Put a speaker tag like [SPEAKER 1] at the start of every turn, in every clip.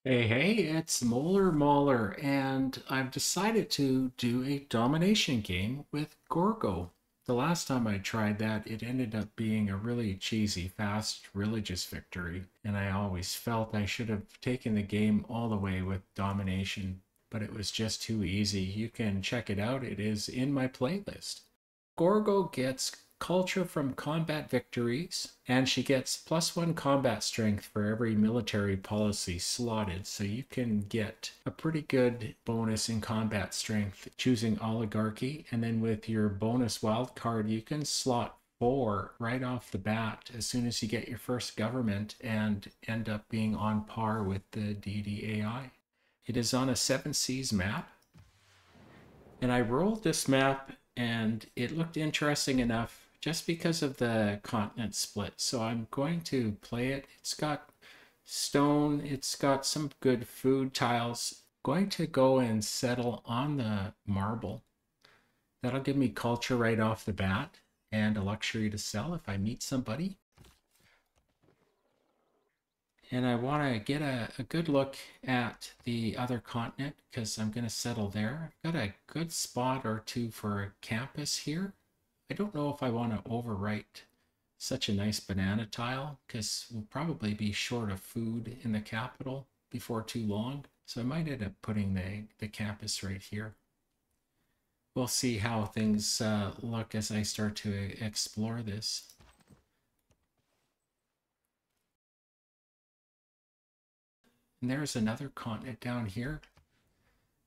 [SPEAKER 1] Hey, it's Molar Mauler, and I've decided to do a domination game with Gorgo. The last time I tried that, it ended up being a really cheesy, fast, religious victory, and I always felt I should have taken the game all the way with domination, but it was just too easy. You can check it out, it is in my playlist. Gorgo gets culture from combat victories, and she gets +1 combat strength for every military policy slotted, so you can get a pretty good bonus in combat strength choosing oligarchy, and then with your bonus wild card, you can slot 4 right off the bat as soon as you get your first government and end up being on par with the Deity AI. It is on a 7 seas map, and I rolled this map and it looked interesting enough just because of the continent split. So I'm going to play it. It's got stone, it's got some good food tiles. Going to go and settle on the marble. That'll give me culture right off the bat and a luxury to sell if I meet somebody. And I want to get a good look at the other continent because I'm going to settle there. I've got a good spot or two for a campus here. I don't know if I want to overwrite such a nice banana tile because we'll probably be short of food in the capital before too long. So I might end up putting the campus right here. We'll see how things look as I start to explore this. And there's another continent down here.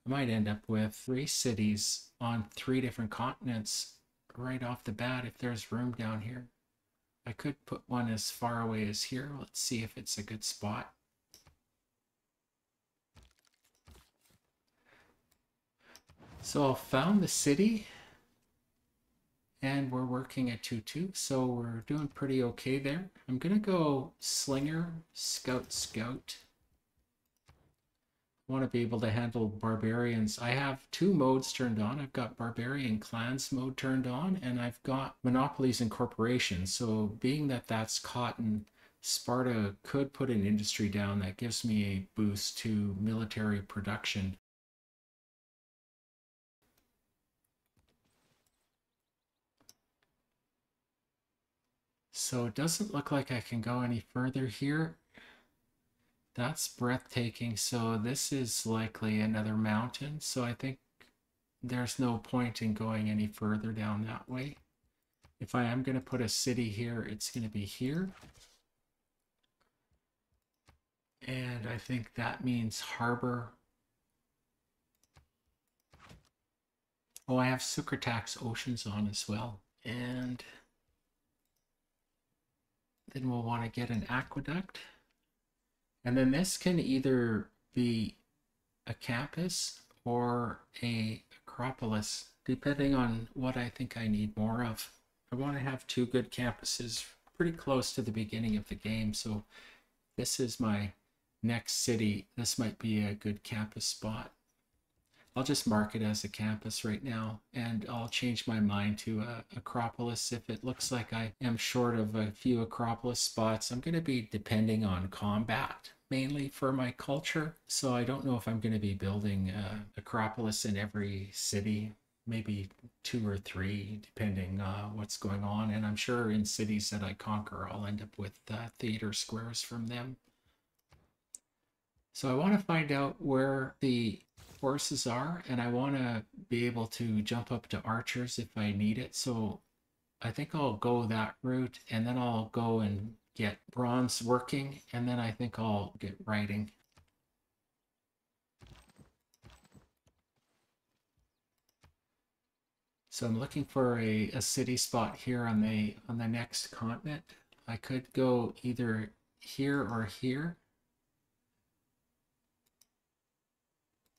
[SPEAKER 1] I might end up with 3 cities on 3 different continents right off the bat if there's room down here. I could put one as far away as here. Let's see if it's a good spot. So I found the city and we're working at 2-2, so we're doing pretty okay there. I'm gonna go Slinger, Scout. Want to be able to handle barbarians. I have 2 modes turned on. I've got barbarian clans mode turned on, and I've got monopolies and corporations. So being that that's cotton, Sparta could put an industry down that gives me a boost to military production. So it doesn't look like I can go any further here. That's breathtaking. So this is likely another mountain. So I think there's no point in going any further down that way. If I am going to put a city here, it's going to be here. And I think that means harbor. Oh, I have Sucratax Oceans on as well. And then we'll want to get an aqueduct. And then this can either be a campus or a acropolis, depending on what I think I need more of. I want to have 2 good campuses pretty close to the beginning of the game, so this is my next city. This might be a good campus spot. I'll just mark it as a campus right now, and I'll change my mind to a Acropolis if it looks like I am short of a few Acropolis spots. I'm going to be depending on combat mainly for my culture, so I don't know if I'm going to be building Acropolis in every city, maybe 2 or 3 depending what's going on, and I'm sure in cities that I conquer I'll end up with theater squares from them. So I want to find out where the horses are, and I want to be able to jump up to archers if I need it. So I think I'll go that route, and then I'll go and get bronze working, and then I think I'll get writing. So I'm looking for a city spot here on the next continent. I could go either here or here.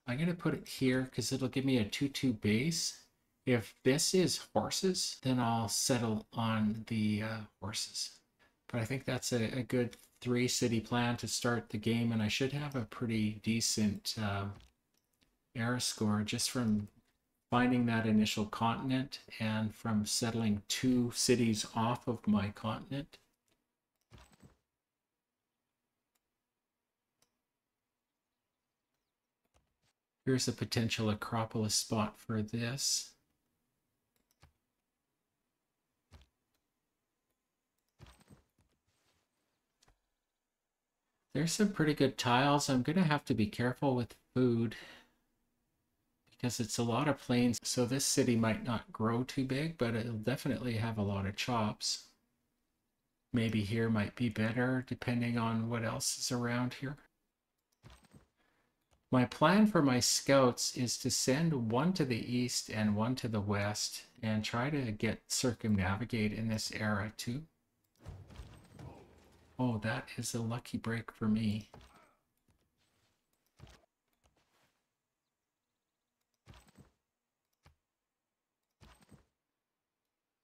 [SPEAKER 1] I'm going to put it here because it'll give me a 2-2 base. If this is horses, then I'll settle on the horses. But I think that's a good 3 city plan to start the game, and I should have a pretty decent era score just from finding that initial continent and from settling 2 cities off of my continent. Here's a potential Acropolis spot for this. There's some pretty good tiles. I'm going to have to be careful with food because it's a lot of plains. So this city might not grow too big, but it'll definitely have a lot of chops. Maybe here might be better depending on what else is around here. My plan for my scouts is to send one to the east and one to the west and try to circumnavigate in this era too. Oh, that is a lucky break for me.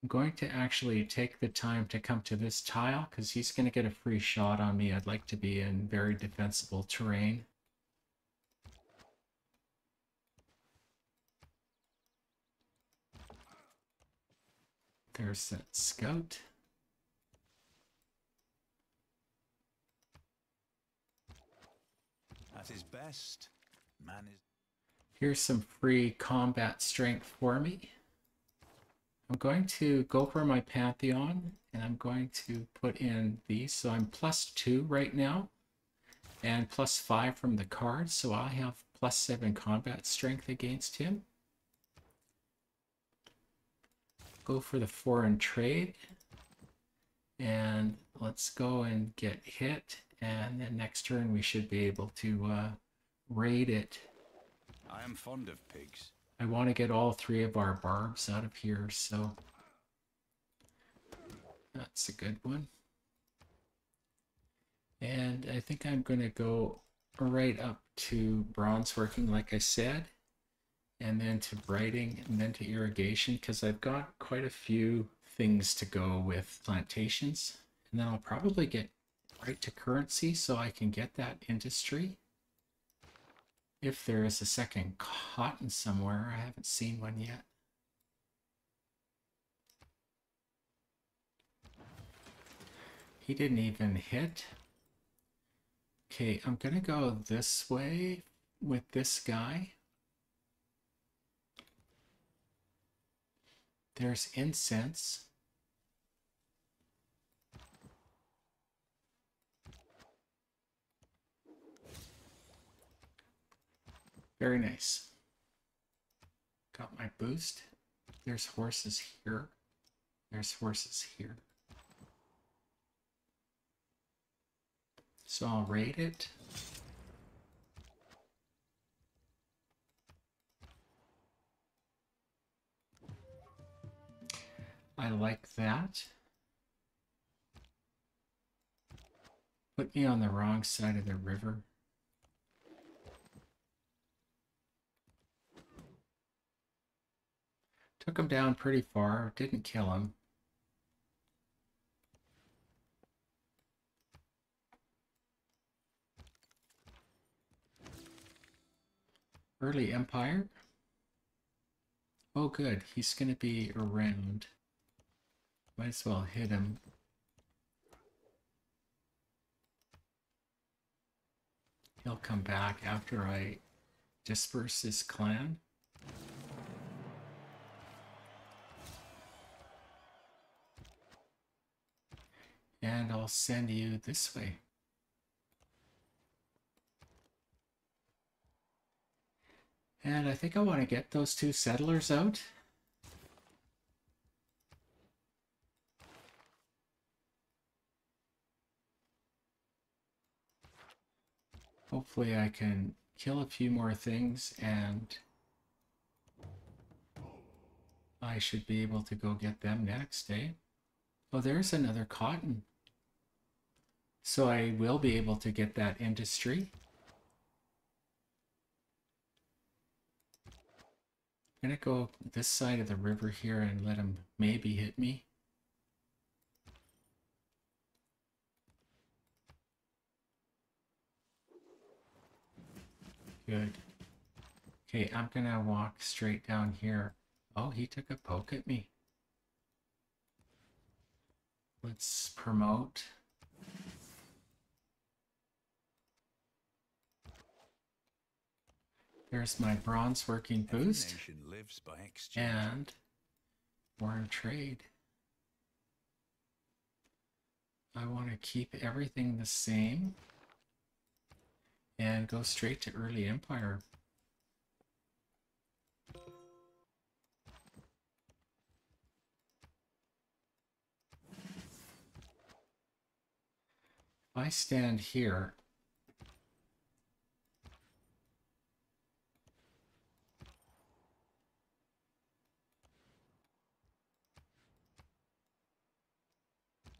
[SPEAKER 1] I'm going to actually take the time to come to this tile because he's going to get a free shot on me. I'd like to be in very defensible terrain. There's that scout.
[SPEAKER 2] At his best, man is...
[SPEAKER 1] Here's some free combat strength for me. I'm going to go for my Pantheon, and I'm going to put in these. So I'm +2 right now, and +5 from the cards, so I have +7 combat strength against him. Go for the foreign trade, and let's go and get hit, and then next turn we should be able to raid it.
[SPEAKER 2] I am fond of pigs.
[SPEAKER 1] I want to get all 3 of our barbs out of here, so that's a good one. And I think I'm going to go right up to bronze working, like I said, and then to brighting, and then to irrigation, because I've got quite a few things to go with plantations. And then I'll probably get right to currency so I can get that industry. If there is a second cotton somewhere, I haven't seen one yet. He didn't even hit. Okay, I'm gonna go this way with this guy. There's incense. Very nice. Got my boost. There's horses here. There's horses here. So I'll raid it. I like that. Put me on the wrong side of the river. Took him down pretty far, didn't kill him. Early Empire. Oh good, he's gonna be around. Might as well hit him. He'll come back after I disperse his clan. And I'll send you this way. And I think I want to get those 2 settlers out. Hopefully I can kill a few more things and I should be able to go get them next, eh? Oh, there's another cotton. So I will be able to get that industry. I'm gonna go this side of the river here and let him maybe hit me. Good. Okay, I'm gonna walk straight down here. Oh, he took a poke at me. Let's promote. There's my bronze working
[SPEAKER 2] Every
[SPEAKER 1] boost
[SPEAKER 2] nation lives by exchange.
[SPEAKER 1] and foreign trade. I want to keep everything the same and go straight to early empire. If I stand here,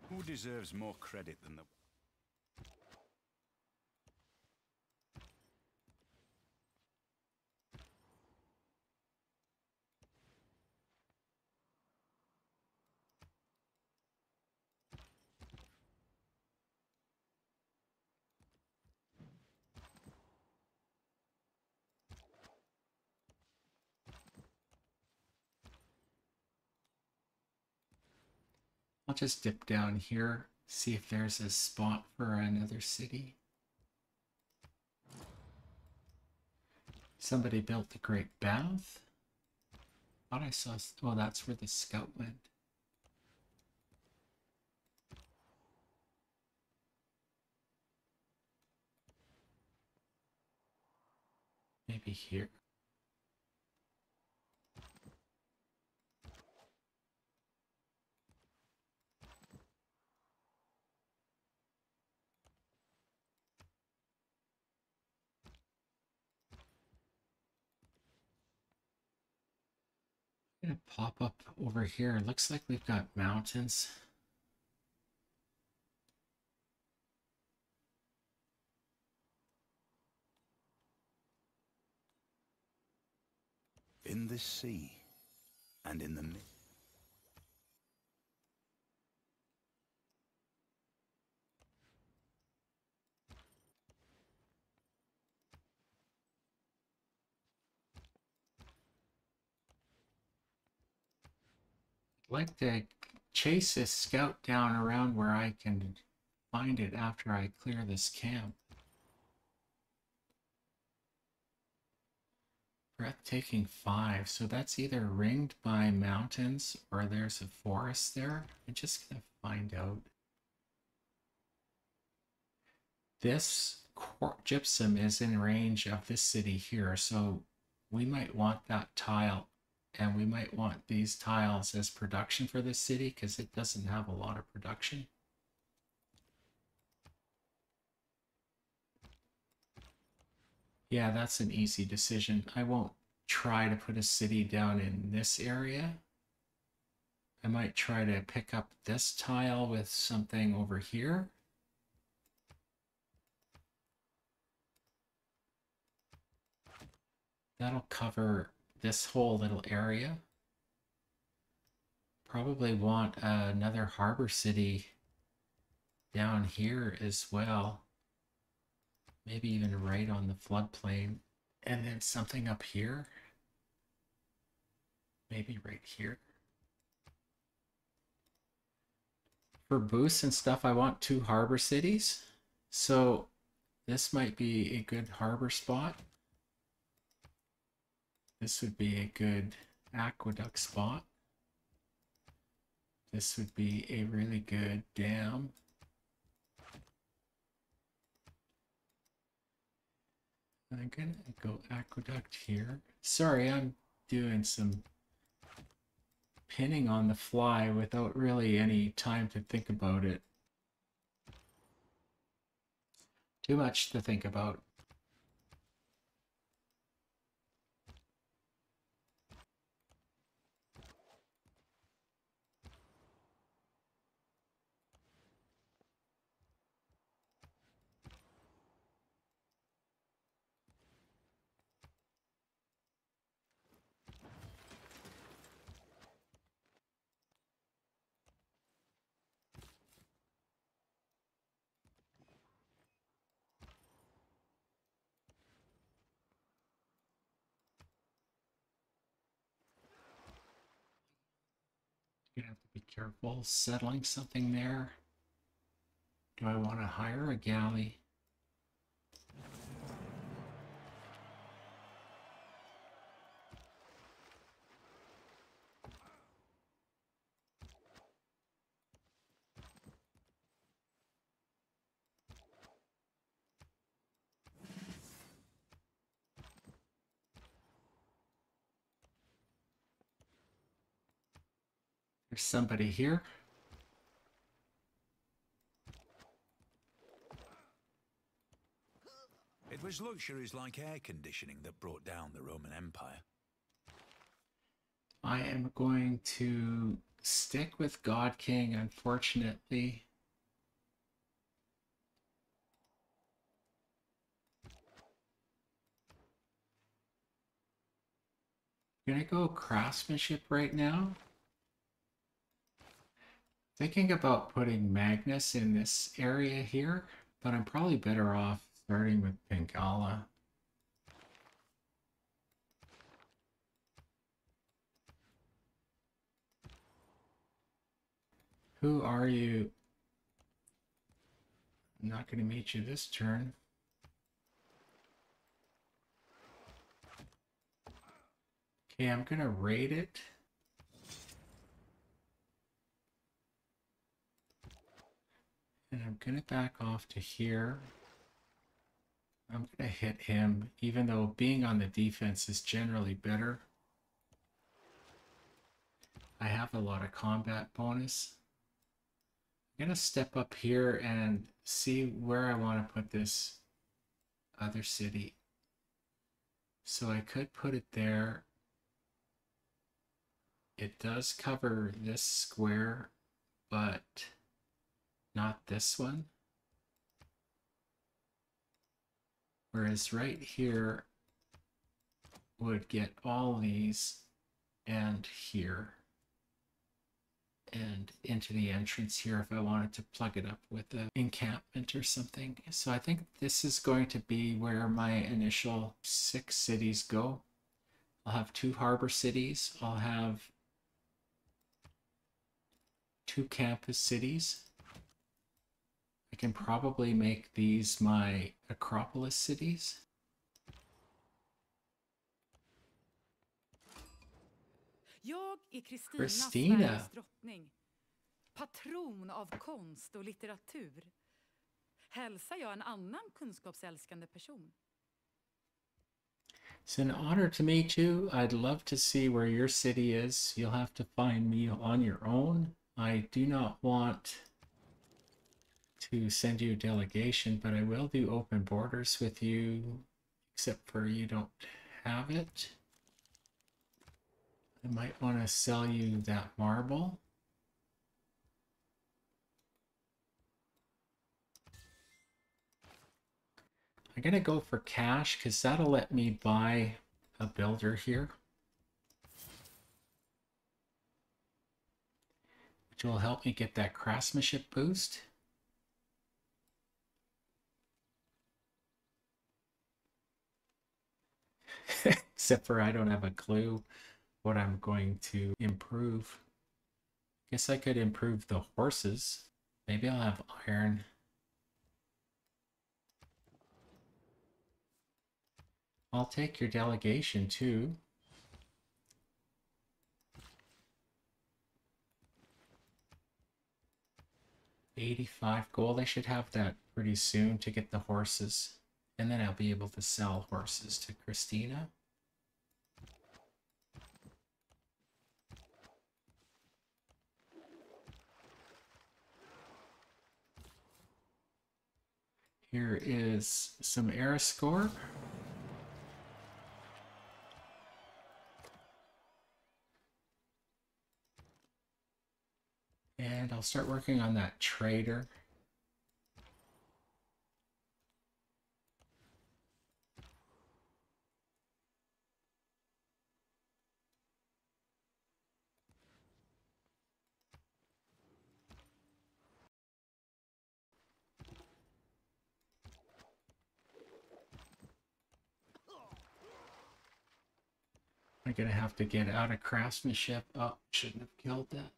[SPEAKER 2] Who deserves more credit than the...
[SPEAKER 1] I'll just dip down here, see if there's a spot for another city. Somebody built the Great Bath. Thought I saw, well, that's where the scout went. Maybe here. I'm gonna pop up over here. Looks like we've got mountains.
[SPEAKER 2] In this sea, and in the...
[SPEAKER 1] I'd like to chase this scout down around where I can find it after I clear this camp. Breathtaking 5, so that's either ringed by mountains or there's a forest there. I'm just gonna find out. This gypsum is in range of this city here, so we might want that tile, and we might want these tiles as production for this city because it doesn't have a lot of production. Yeah, that's an easy decision. I won't try to put a city down in this area. I might try to pick up this tile with something over here. That'll cover this whole little area. Probably want another harbor city down here as well. Maybe even right on the floodplain. And then something up here. Maybe right here. For boosts and stuff, I want 2 harbor cities. So this might be a good harbor spot. This would be a good aqueduct spot. This would be a really good dam. I'm gonna go aqueduct here. Sorry, I'm doing some pinning on the fly without really any time to think about it. Too much to think about. You're gonna have to be careful settling something there. Do I want to hire a galley? There's somebody here.
[SPEAKER 2] It was luxuries like air conditioning that brought down the Roman Empire.
[SPEAKER 1] I am going to stick with God King, unfortunately. I'm gonna go craftsmanship right now. Thinking about putting Magnus in this area here, but I'm probably better off starting with Pingala. Who are you? I'm not going to meet you this turn. Okay, I'm going to raid it. And I'm going to back off to here. I'm going to hit him, even though being on the defense is generally better. I have a lot of combat bonus. I'm going to step up here and see where I want to put this other city. So I could put it there. It does cover this square, but not this one. Whereas right here would get all these and here and into the entrance here if I wanted to plug it up with an encampment or something. So I think this is going to be where my initial 6 cities go. I'll have 2 harbor cities. I'll have 2 campus cities. I can probably make these my Acropolis cities.
[SPEAKER 3] Jag är Kristina,
[SPEAKER 1] Christina.
[SPEAKER 3] Sveriges drottning. Patron av konst och litteratur. Hälsar jag en annan kunskapsälskande person.
[SPEAKER 1] It's an honor to meet you. I'd love to see where your city is. You'll have to find me on your own. I do not want to send you a delegation, but I will do open borders with you, except for you don't have it. I might want to sell you that marble. I'm going to go for cash because that'll let me buy a builder here, which will help me get that craftsmanship boost. Except for I don't have a clue what I'm going to improve. Guess I could improve the horses. Maybe I'll have iron. I'll take your delegation too. $85 gold. I should have that pretty soon to get the horses. And then I'll be able to sell horses to Christina. Here is some era score. And I'll start working on that trader. I'm gonna have to get out of craftsmanship. Oh, shouldn't have killed that.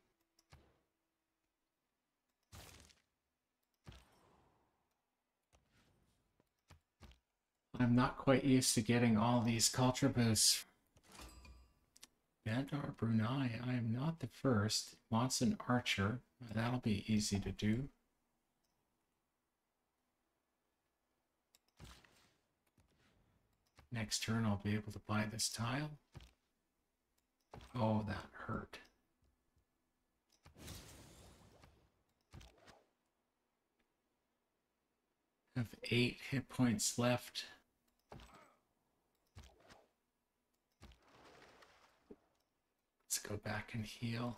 [SPEAKER 1] I'm not quite used to getting all these culture boosts. Bandar Brunei, I am not the first. It wants an archer. That'll be easy to do. Next turn I'll be able to buy this tile. Oh, that hurt. Have 8 hit points left. Let's go back and heal.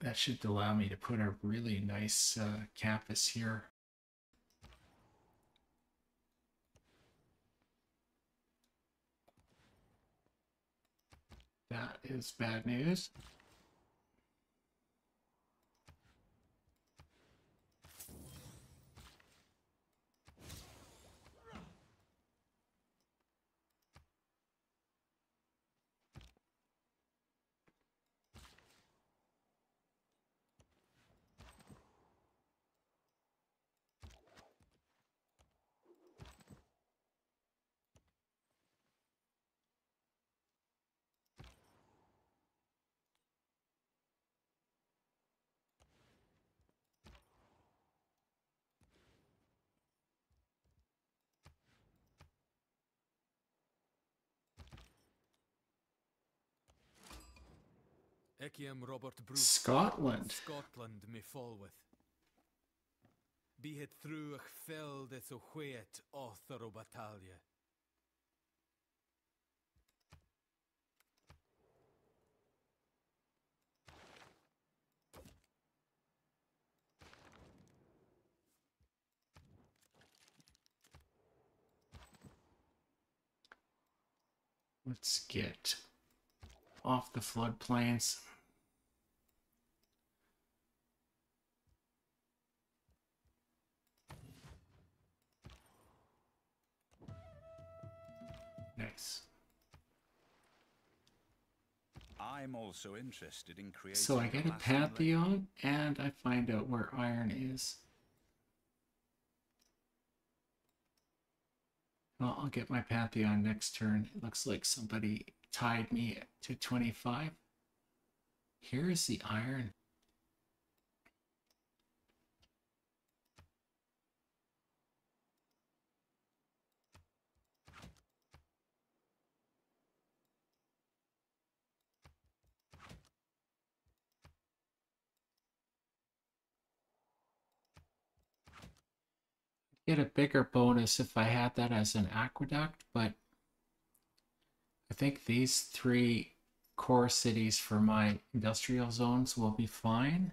[SPEAKER 1] That should allow me to put a really nice campus here. That is bad news.
[SPEAKER 4] Eciam Robert Bruce.
[SPEAKER 1] Scotland.
[SPEAKER 4] Scotland me fallwith. Be het through feld it so whet author o battalia.
[SPEAKER 1] Let's get off the floodplains. Nice.
[SPEAKER 2] I'm also interested in creating.
[SPEAKER 1] So I get a pantheon and I find out where iron is. Well, I'll get my pantheon next turn. It looks like somebody tied me to 25. Here's the iron. Get a bigger bonus if I had that as an aqueduct, but I think these 3 core cities for my industrial zones will be fine.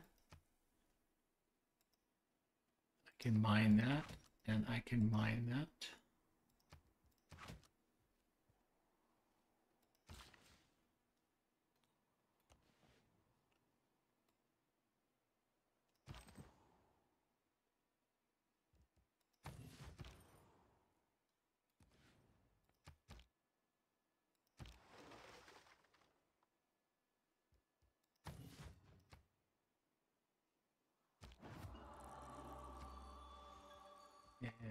[SPEAKER 1] I can mine that, and I can mine that.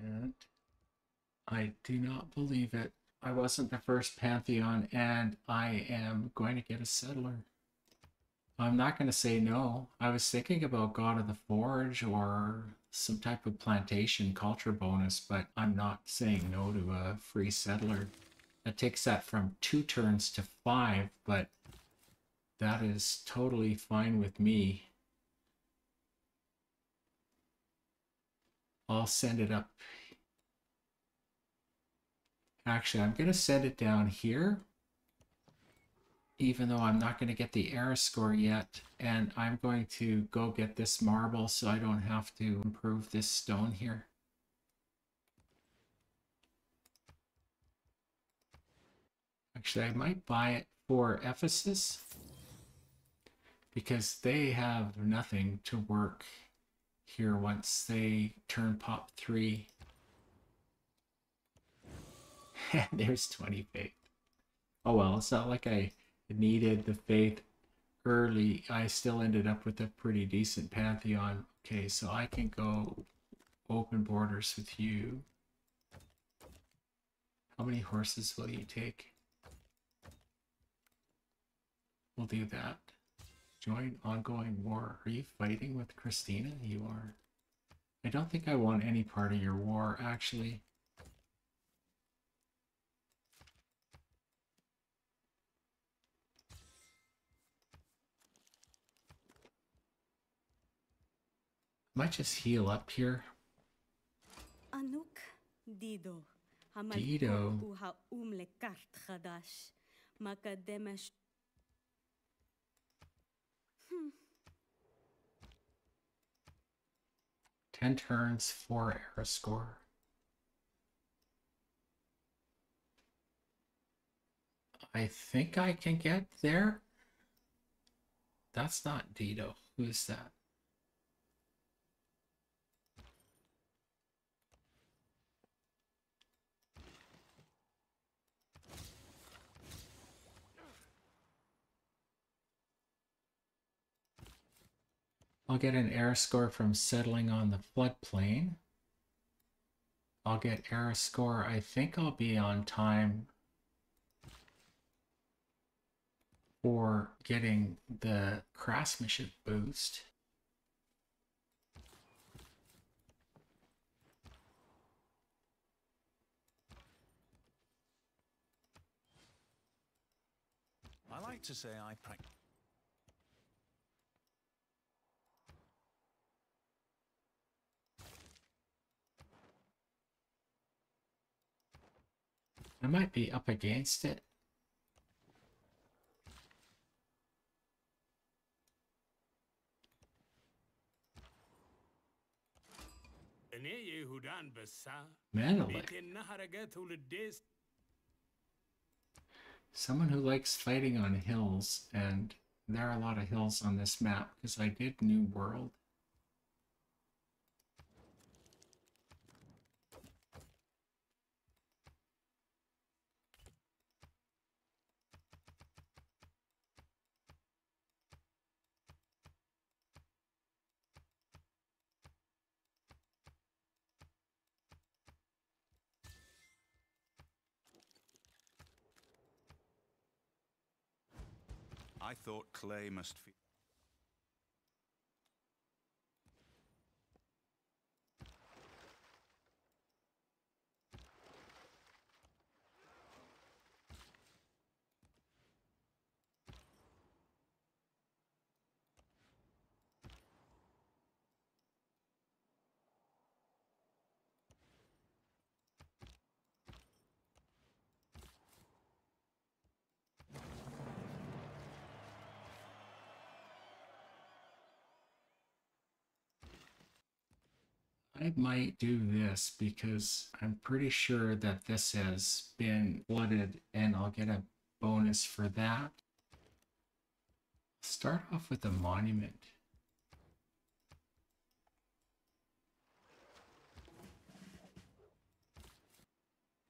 [SPEAKER 1] And I do not believe it. I wasn't the first Pantheon, and I am going to get a settler. I'm not going to say no. I was thinking about God of the Forge or some type of plantation culture bonus, but I'm not saying no to a free settler. That takes that from 2 turns to 5, but that is totally fine with me. I'll send it up. Actually, I'm going to send it down here, even though I'm not going to get the era score yet. And I'm going to go get this marble so I don't have to improve this stone here. Actually, I might buy it for Ephesus, because they have nothing to work here once they turn pop 3. And there's 20 faith. Oh well, it's not like I needed the faith early. I still ended up with a pretty decent pantheon. Okay, so I can go open borders with you. How many horses will you take? We'll do that. Join ongoing war. Are you fighting with Christina? You are. I don't think I want any part of your war, actually. Might just heal up here.
[SPEAKER 5] Anuk Dido.
[SPEAKER 1] Dido.
[SPEAKER 5] Uha kart khadash. Makademesh.
[SPEAKER 1] 10 turns, 4 era score. I think I can get there. That's not Dido. Who's that? I'll get an era score from settling on the floodplain. I'll get era score. I think I'll be on time for getting the craftsmanship boost.
[SPEAKER 2] I like to say I practice.
[SPEAKER 1] I might be up against it. Menelik. Someone who likes fighting on hills, and there are a lot of hills on this map because I did New World.
[SPEAKER 2] I thought clay must feel.
[SPEAKER 1] I might do this because I'm pretty sure that this has been flooded and I'll get a bonus for that. Start off with a monument.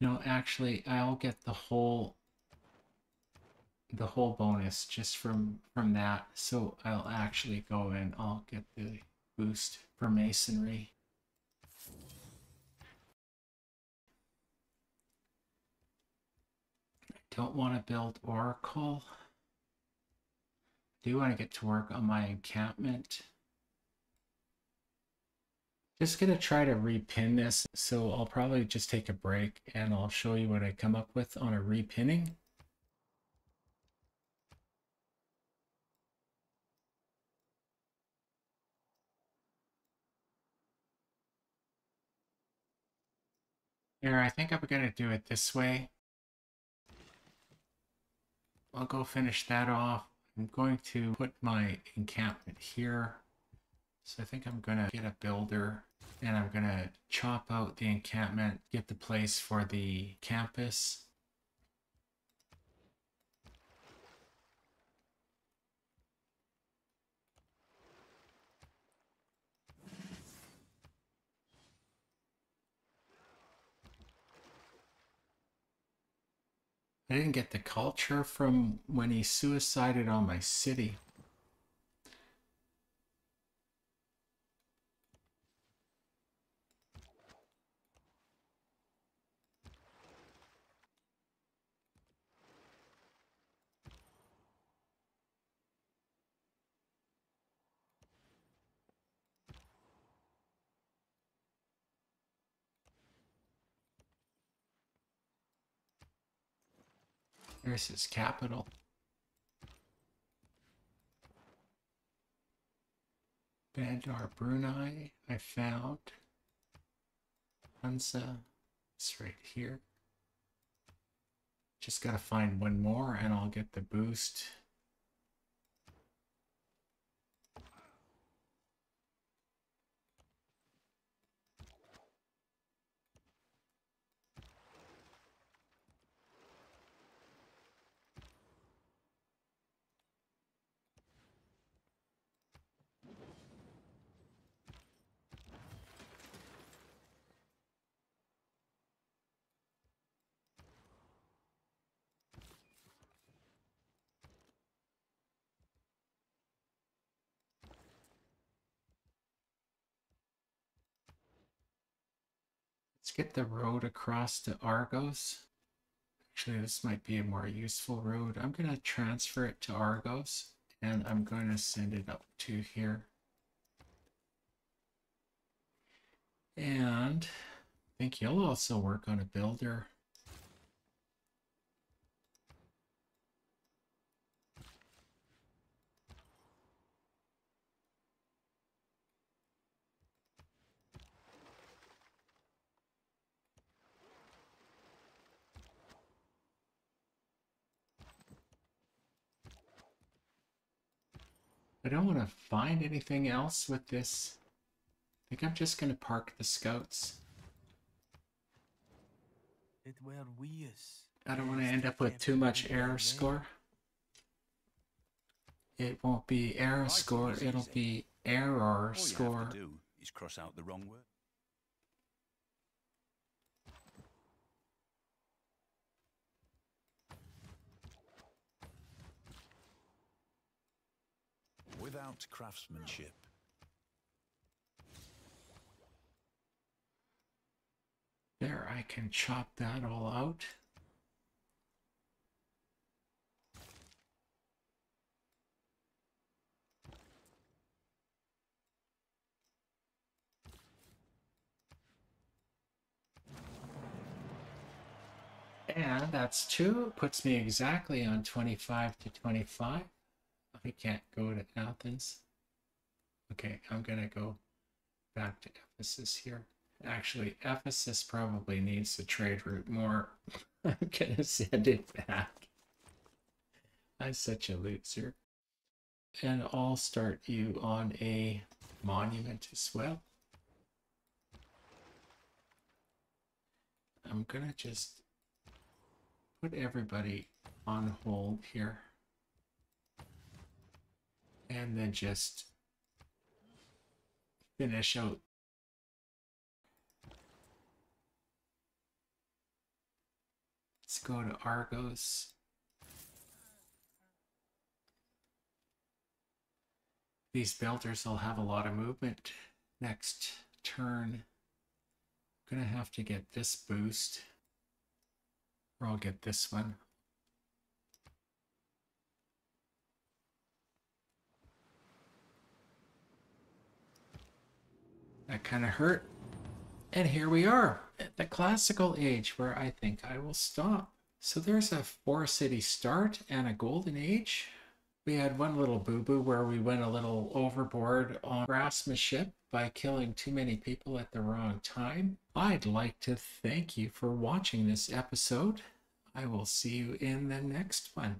[SPEAKER 1] No, actually, I'll get the whole bonus just from that. So I'll actually go and I'll get the boost for masonry. Don't want to build Oracle. Do want to get to work on my encampment. Just gonna try to repin this, so I'll probably just take a break and I'll show you what I come up with on a repinning. Here, I think I'm gonna do it this way. I'll go finish that off. I'm going to put my encampment here. So I think I'm gonna get a builder and I'm gonna chop out the encampment, get the place for the campus. I didn't get the culture from when he suicided on my city. There's his capital. Bandar Brunei, I found. Hunza, it's right here. Just gotta find one more and I'll get the boost. Let's get the road across to Argos. Actually, this might be a more useful road. I'm going to transfer it to Argos, and I'm going to send it up to here. And I think he'll also work on a builder. I don't want to find anything else with this. I think I'm just going to park the scouts. I don't want to end up with too much error score. It won't be error score, it'll be error score.
[SPEAKER 2] All you have to do is cross out the wrong word. Without craftsmanship.
[SPEAKER 1] There, I can chop that all out. And that's 2, puts me exactly on 25 to 25. I can't go to Athens. Okay, I'm gonna go back to Ephesus here. Actually, Ephesus probably needs the trade route more. I'm gonna send it back. I'm such a loser. And I'll start you on a monument as well. I'm gonna just put everybody on hold here. And then just finish out. Let's go to Argos. These builders will have a lot of movement next turn. I'm gonna have to get this boost, or I'll get this one. That kind of hurt. And here we are at the classical age where I think I will stop. So there's a 4-city start and a golden age. We had one little boo-boo where we went a little overboard on craftsmanship by killing too many people at the wrong time. I'd like to thank you for watching this episode. I will see you in the next one.